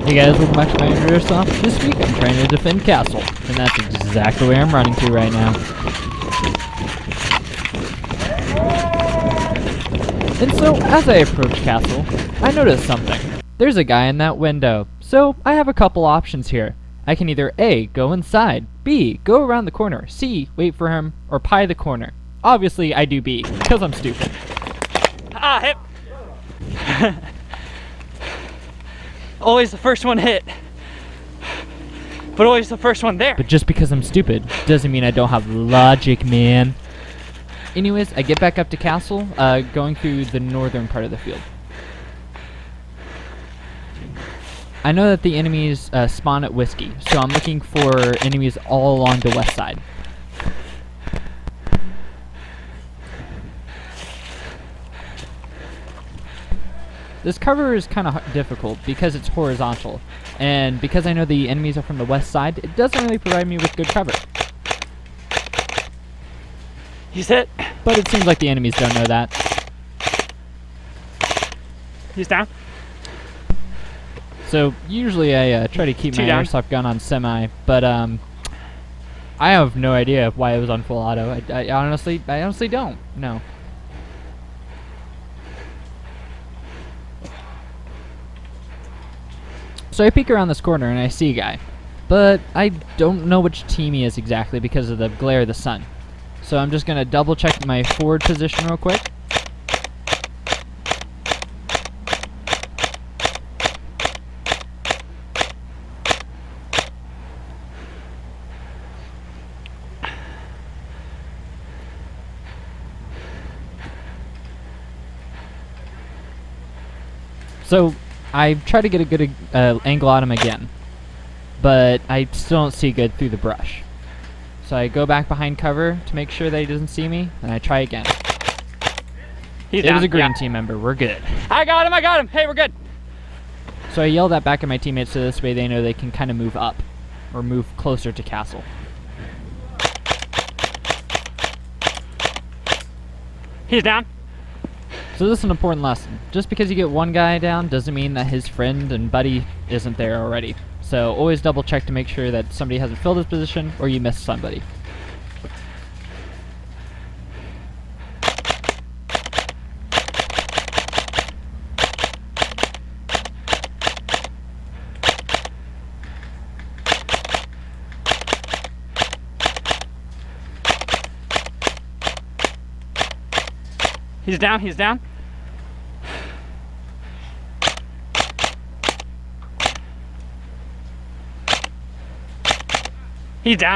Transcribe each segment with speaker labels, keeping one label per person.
Speaker 1: Hey guys, welcome back to my Airsoft. This week I'm trying to defend Castle, and that's exactly where I'm running to right now. And so, as I approach Castle, I notice something. There's a guy in that window, so I have a couple options here. I can either A, go inside, B, go around the corner, C, wait for him, or pie the corner. Obviously I do B, because I'm stupid.
Speaker 2: Ah, hip! Always the first one hit, but always the first one there.
Speaker 1: But just because I'm stupid doesn't mean I don't have logic, man. Anyways, I get back up to Castle, going through the northern part of the field. I know that the enemies spawn at Whiskey, so I'm looking for enemies all along the west side. This cover is kind of difficult because it's horizontal, and because I know the enemies are from the west side, it doesn't really provide me with good cover.
Speaker 2: He's hit.
Speaker 1: But it seems like the enemies don't know that.
Speaker 2: He's down.
Speaker 1: So usually I try to keep my airsoft gun on semi, but I have no idea why it was on full auto. I honestly don't. No. So I peek around this corner and I see a guy, but I don't know which team he is exactly because of the glare of the sun. So I'm just gonna double check my forward position real quick. So I try to get a good angle on him again, but I still don't see good through the brush. So I go back behind cover to make sure that he doesn't see me, and I try again. It was a green team member. We're good.
Speaker 2: I got him! Hey, we're good!
Speaker 1: So I yell that back at my teammates so this way they know they can kind of move up, or move closer to Castle.
Speaker 2: He's down.
Speaker 1: So this is an important lesson. Just because you get one guy down doesn't mean that his friend and buddy isn't there already. So always double check to make sure that somebody hasn't filled his position or you missed somebody.
Speaker 2: He's down. He's down.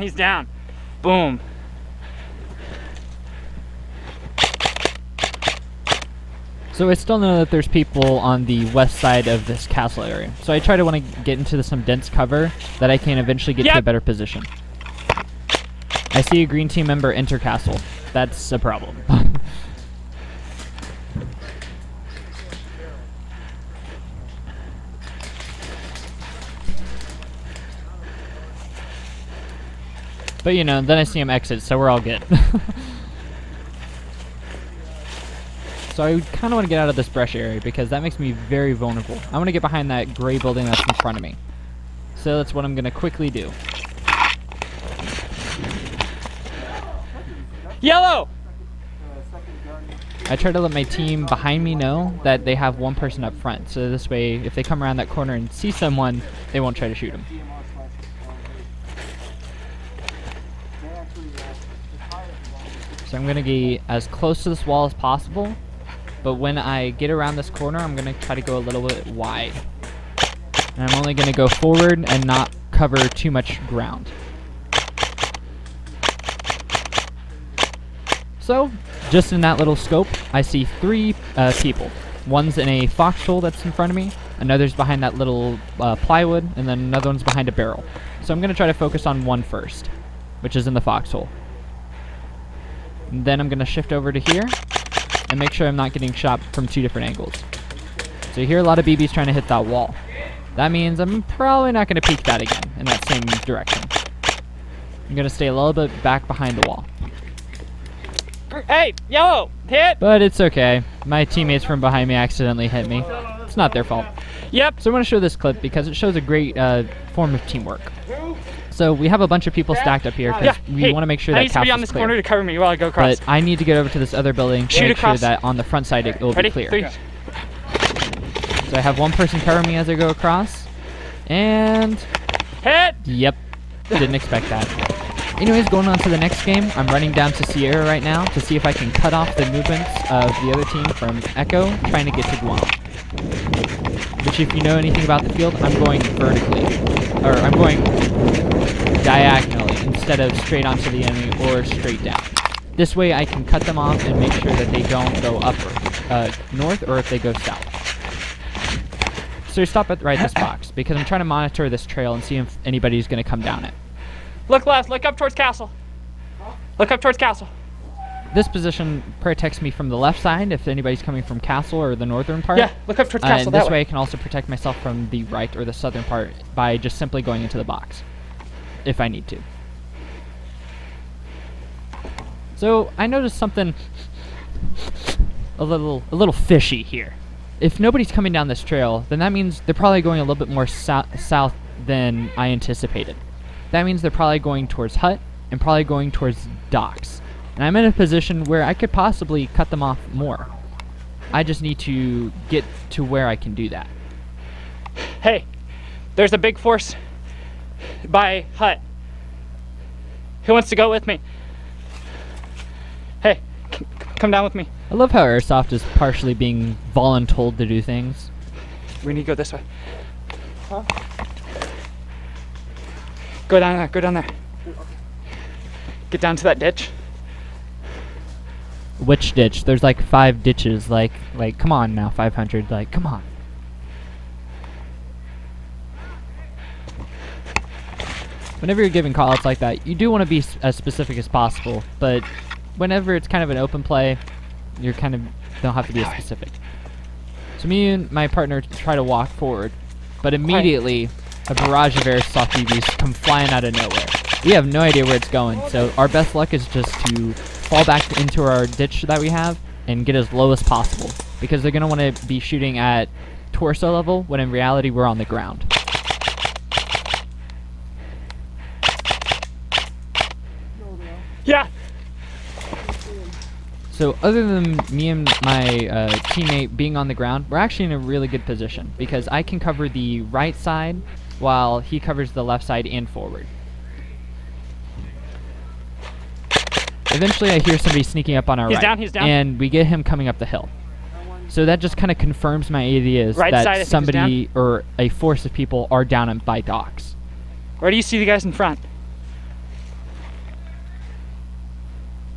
Speaker 2: He's down. Boom.
Speaker 1: So I still know that there's people on the west side of this castle area. So I try to want to get into some dense cover that I can eventually get to a better position. I see a green team member enter castle. That's a problem. But you know, then I see him exit, so we're all good. So I kind of want to get out of this brush area because that makes me very vulnerable. I want to get behind that gray building that's in front of me. So that's what I'm going to quickly do.
Speaker 2: Yellow!
Speaker 1: I try to let my team behind me know that they have one person up front. So this way, if they come around that corner and see someone, they won't try to shoot him. So I'm going to get as close to this wall as possible, but when I get around this corner, I'm going to try to go a little bit wide. And I'm only going to go forward and not cover too much ground. So, just in that little scope, I see three people. One's in a foxhole that's in front of me, another's behind that little plywood, and then another one's behind a barrel. So I'm going to try to focus on one first, which is in the foxhole. And then I'm going to shift over to here and make sure I'm not getting shot from two different angles. So you hear a lot of BBs trying to hit that wall. That means I'm probably not going to peek that again in that same direction. I'm going to stay a little bit back behind the wall.
Speaker 2: Hey, yellow, hit!
Speaker 1: But it's okay. My teammates from behind me accidentally hit me. It's not their fault.
Speaker 2: Yep.
Speaker 1: So I want to show this clip because it shows a great form of teamwork. So we have a bunch of people stacked up here because we want to make sure
Speaker 2: I
Speaker 1: that
Speaker 2: need somebody on
Speaker 1: castle's
Speaker 2: this
Speaker 1: clear.
Speaker 2: corner to cover me while I go across.
Speaker 1: But I need to get over to this other building to
Speaker 2: Shoot
Speaker 1: make
Speaker 2: across.
Speaker 1: sure that on the front side it will
Speaker 2: Ready?
Speaker 1: be clear.
Speaker 2: 3.
Speaker 1: So I have one person cover me as I go across. And
Speaker 2: Hit!
Speaker 1: yep, didn't expect that. Anyways, going on to the next game, I'm running down to Sierra right now to see if I can cut off the movements of the other team from Echo, trying to get to Guam. Which, if you know anything about the field, I'm going vertically, or I'm going diagonally instead of straight onto the enemy or straight down. This way I can cut them off and make sure that they don't go up north or if they go south. So we stop at right this box because I'm trying to monitor this trail and see if anybody's going to come down it.
Speaker 2: Look left. Look up towards castle. Look up towards castle.
Speaker 1: This position protects me from the left side if anybody's coming from castle or the northern part.
Speaker 2: Yeah, look up towards castle
Speaker 1: And
Speaker 2: that
Speaker 1: this
Speaker 2: way.
Speaker 1: way I can also protect myself from the right or the southern part by just simply going into the box if I need to. So I noticed something a little fishy here. If nobody's coming down this trail, then that means they're probably going a little bit more south than I anticipated. That means they're probably going towards Hut and probably going towards docks. And I'm in a position where I could possibly cut them off more. I just need to get to where I can do that.
Speaker 2: Hey, there's a big force by Hut. Who wants to go with me? Hey, come down with me.
Speaker 1: I love how Airsoft is partially being voluntold to do things.
Speaker 2: We need to go this way. Huh? Go down there, go down there. Get down to that ditch.
Speaker 1: Which ditch? There's like 5 ditches. Like, come on now, 500. Like, come on. Whenever you're giving callouts like that, you do want to be as specific as possible. But whenever it's kind of an open play, you're kind of don't have to be as specific. So me and my partner try to walk forward, but immediately a barrage of Airsoft BBs come flying out of nowhere. We have no idea where it's going, so our best luck is just to fall back into our ditch that we have and get as low as possible, because they're going to want to be shooting at torso level when in reality we're on the ground.
Speaker 2: Yeah.
Speaker 1: So other than me and my teammate being on the ground, we're actually in a really good position because I can cover the right side while he covers the left side and forward. Eventually I hear somebody sneaking up on our right,
Speaker 2: He's down.
Speaker 1: and we get him coming up the hill. So that just kind of confirms my ideas
Speaker 2: Right side, I
Speaker 1: that
Speaker 2: think, is
Speaker 1: somebody or a force of people are down by docks.
Speaker 2: Where do you see the guys in front?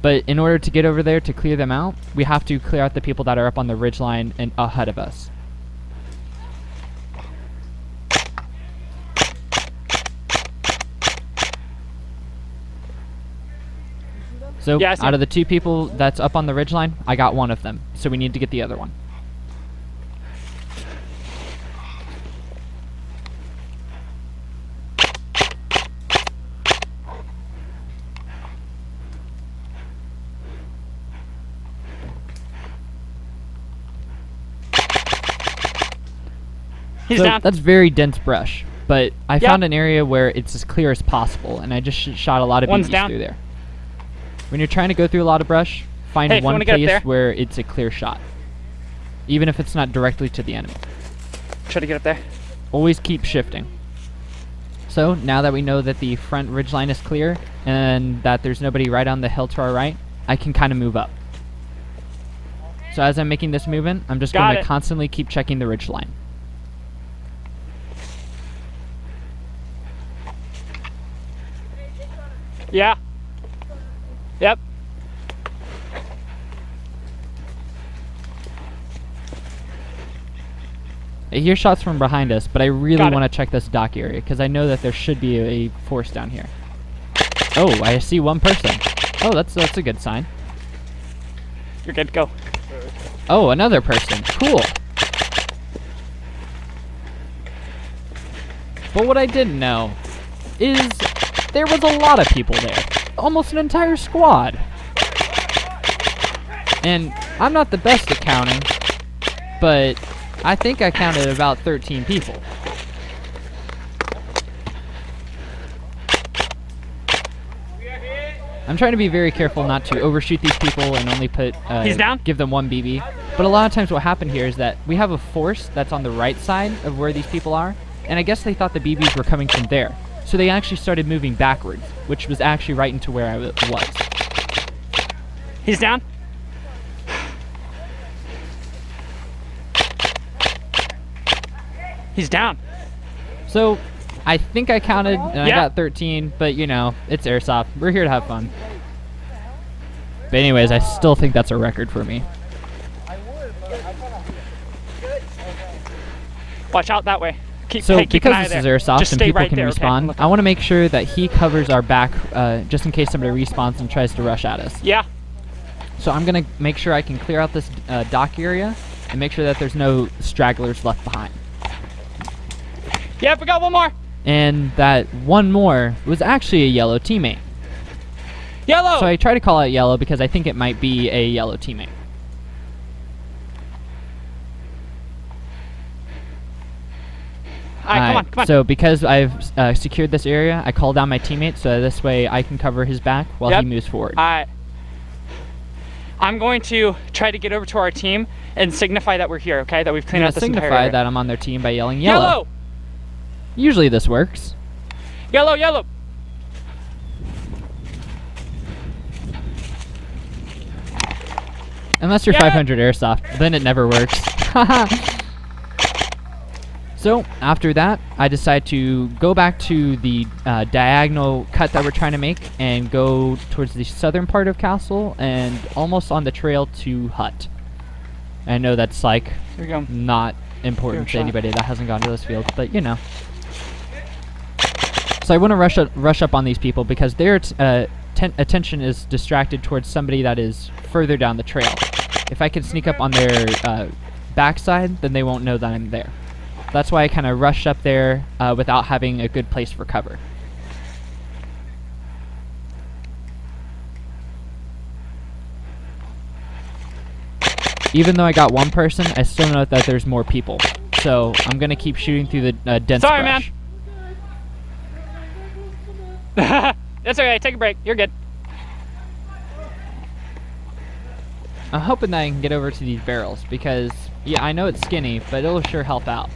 Speaker 1: But in order to get over there to clear them out, we have to clear out the people that are up on the ridge line and ahead of us. So
Speaker 2: Yeah, I see
Speaker 1: out
Speaker 2: him.
Speaker 1: of the 2 people that's up on the ridge line, I got one of them. So we need to get the other one.
Speaker 2: He's
Speaker 1: So
Speaker 2: down.
Speaker 1: that's very dense brush, but I found an area where it's as clear as possible, and I just shot a lot of
Speaker 2: One's
Speaker 1: BBs
Speaker 2: down.
Speaker 1: through there. When you're trying to go through a lot of brush, find
Speaker 2: Hey, if you
Speaker 1: one
Speaker 2: wanna get up
Speaker 1: place
Speaker 2: there.
Speaker 1: where it's a clear shot, even if it's not directly to the enemy.
Speaker 2: Try to get up there.
Speaker 1: Always keep shifting. So now that we know that the front ridge line is clear and that there's nobody right on the hill to our right, I can kind of move up. So as I'm making this movement, I'm just
Speaker 2: Got
Speaker 1: going to
Speaker 2: it.
Speaker 1: constantly keep checking the ridge line.
Speaker 2: Yeah. Yep.
Speaker 1: I hear shots from behind us, but I really
Speaker 2: Got it.
Speaker 1: want to check this dock area because I know that there should be a force down here. Oh, I see one person. Oh, that's a good sign.
Speaker 2: You're good. Go.
Speaker 1: Oh, another person. Cool. But what I didn't know is there was a lot of people there. Almost an entire squad. And I'm not the best at counting, but I think I counted about 13 people. I'm trying to be very careful not to overshoot these people and only put
Speaker 2: He's down?
Speaker 1: give them one BB. But a lot of times what happened here is that we have a force that's on the right side of where these people are, and I guess they thought the BBs were coming from there. So they actually started moving backwards, which was actually right into where I was.
Speaker 2: He's down. He's down.
Speaker 1: So I think I counted, and I got 13, but you know, it's Airsoft. We're here to have fun. But anyways, I still think that's a record for me.
Speaker 2: Watch out that way.
Speaker 1: So
Speaker 2: keep
Speaker 1: because
Speaker 2: an eye
Speaker 1: this is
Speaker 2: there.
Speaker 1: Airsoft
Speaker 2: Just
Speaker 1: and
Speaker 2: stay
Speaker 1: people
Speaker 2: right
Speaker 1: can
Speaker 2: there,
Speaker 1: respawn,
Speaker 2: okay?
Speaker 1: I want to make sure that he covers our back just in case somebody respawns and tries to rush at us.
Speaker 2: Yeah.
Speaker 1: So I'm going to make sure I can clear out this dock area and make sure that there's no stragglers left behind.
Speaker 2: Yep, we got one more.
Speaker 1: And that one more was actually a yellow teammate.
Speaker 2: Yellow!
Speaker 1: So I try to call it yellow because I think it might be a yellow teammate.
Speaker 2: Alright, come on.
Speaker 1: So because I've secured this area, I call down my teammate so this way I can cover his back while he moves forward.
Speaker 2: Alright. I'm going to try to get over to our team and signify that we're here, okay? That we've cleaned out this entire
Speaker 1: signify
Speaker 2: area.
Speaker 1: that I'm on their team by yelling yellow.
Speaker 2: Yellow!
Speaker 1: Usually this works.
Speaker 2: Yellow, yellow!
Speaker 1: Unless you're 500 Airsoft, then it never works. So, after that, I decide to go back to the diagonal cut that we're trying to make and go towards the southern part of Castle and almost on the trail to Hut. I know that's like
Speaker 2: Here we go.
Speaker 1: not important to anybody that hasn't gone to this field, but you know. So I want to rush up on these people because their attention is distracted towards somebody that is further down the trail. If I can sneak up on their backside, then they won't know that I'm there. That's why I kind of rushed up there without having a good place for cover. Even though I got one person, I still know that there's more people. So I'm going to keep shooting through the dense
Speaker 2: Sorry,
Speaker 1: brush.
Speaker 2: Man. That's okay. Take a break. You're good.
Speaker 1: I'm hoping that I can get over to these barrels because, yeah, I know it's skinny, but it'll sure help out.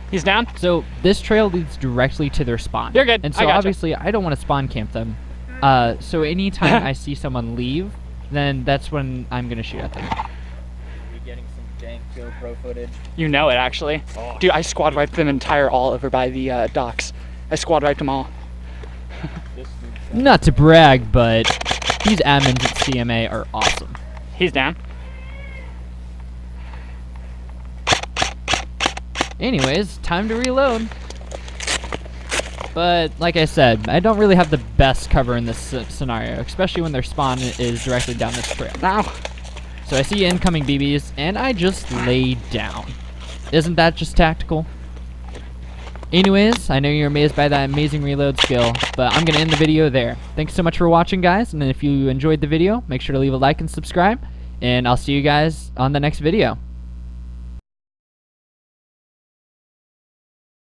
Speaker 2: He's down.
Speaker 1: So this trail leads directly to their spawn.
Speaker 2: You're good.
Speaker 1: And
Speaker 2: I
Speaker 1: so
Speaker 2: gotcha.
Speaker 1: obviously I don't want to spawn camp them. So anytime I see someone leave, then that's when I'm going to shoot at them.
Speaker 3: Getting some dank GoPro footage.
Speaker 2: You know it, actually.
Speaker 3: Oh.
Speaker 2: Dude, I squad wiped them entire all over by the docks. I squad wiped them all.
Speaker 3: This dude's
Speaker 1: Not to brag, but these admins at CMA are awesome.
Speaker 2: He's down.
Speaker 1: Anyways, time to reload. But like I said, I don't really have the best cover in this scenario, especially when their spawn is directly down this trail.
Speaker 2: Now.
Speaker 1: So I see incoming BBs, and I just lay down. Isn't that just tactical? Anyways, I know you're amazed by that amazing reload skill, but I'm going to end the video there. Thanks so much for watching, guys, and if you enjoyed the video, make sure to leave a like and subscribe, and I'll see you guys on the next video.